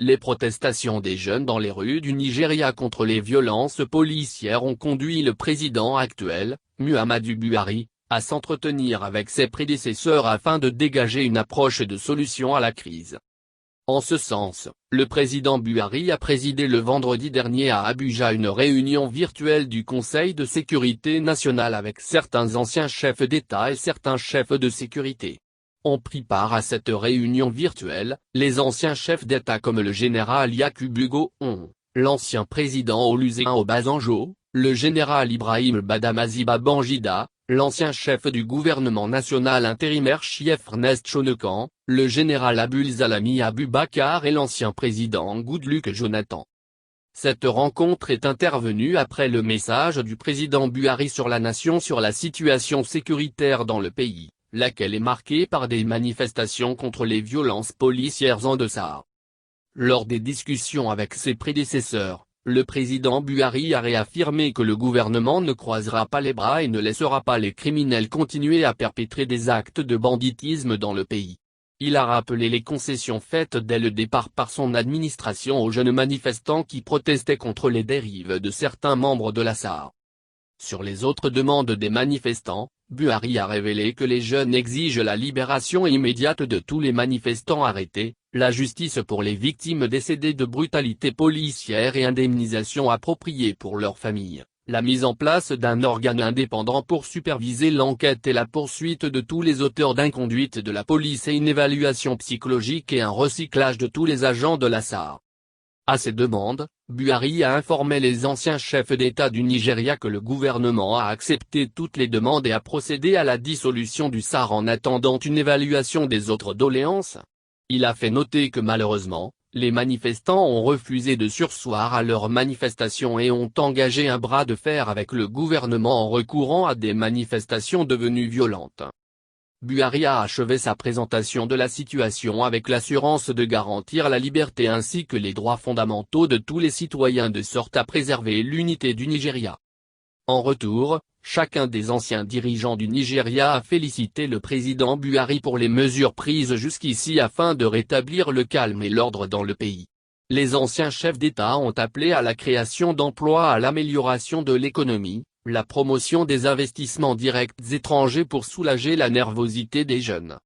Les protestations des jeunes dans les rues du Nigeria contre les violences policières ont conduit le président actuel, Muhammadu Buhari, à s'entretenir avec ses prédécesseurs afin de dégager une approche de solution à la crise. En ce sens, le président Buhari a présidé le vendredi dernier à Abuja une réunion virtuelle du Conseil de sécurité nationale avec certains anciens chefs d'État et certains chefs de sécurité. Ont pris part à cette réunion virtuelle, les anciens chefs d'État comme le général Yakubu Gowon, l'ancien président Olusegun Obasanjo, le général Ibrahim Badamasi Babangida, l'ancien chef du gouvernement national intérimaire Chief Ernest Shonekan, le général Abdulsalami Abubakar et l'ancien président Goodluck Jonathan. Cette rencontre est intervenue après le message du président Buhari sur la nation sur la situation sécuritaire dans le pays, laquelle est marquée par des manifestations contre les violences policières en deçà. Lors des discussions avec ses prédécesseurs, le président Buhari a réaffirmé que le gouvernement ne croisera pas les bras et ne laissera pas les criminels continuer à perpétrer des actes de banditisme dans le pays. Il a rappelé les concessions faites dès le départ par son administration aux jeunes manifestants qui protestaient contre les dérives de certains membres de la SAR. Sur les autres demandes des manifestants, Buhari a révélé que les jeunes exigent la libération immédiate de tous les manifestants arrêtés, la justice pour les victimes décédées de brutalités policières et indemnisation appropriée pour leurs familles, la mise en place d'un organe indépendant pour superviser l'enquête et la poursuite de tous les auteurs d'inconduite de la police et une évaluation psychologique et un recyclage de tous les agents de la SAR. À ces demandes, Buhari a informé les anciens chefs d'État du Nigeria que le gouvernement a accepté toutes les demandes et a procédé à la dissolution du SAR en attendant une évaluation des autres doléances. Il a fait noter que malheureusement, les manifestants ont refusé de surseoir à leur manifestation et ont engagé un bras de fer avec le gouvernement en recourant à des manifestations devenues violentes. Buhari a achevé sa présentation de la situation avec l'assurance de garantir la liberté ainsi que les droits fondamentaux de tous les citoyens de sorte à préserver l'unité du Nigeria. En retour, chacun des anciens dirigeants du Nigeria a félicité le président Buhari pour les mesures prises jusqu'ici afin de rétablir le calme et l'ordre dans le pays. Les anciens chefs d'État ont appelé à la création d'emplois, à l'amélioration de l'économie, la promotion des investissements directs étrangers pour soulager la nervosité des jeunes.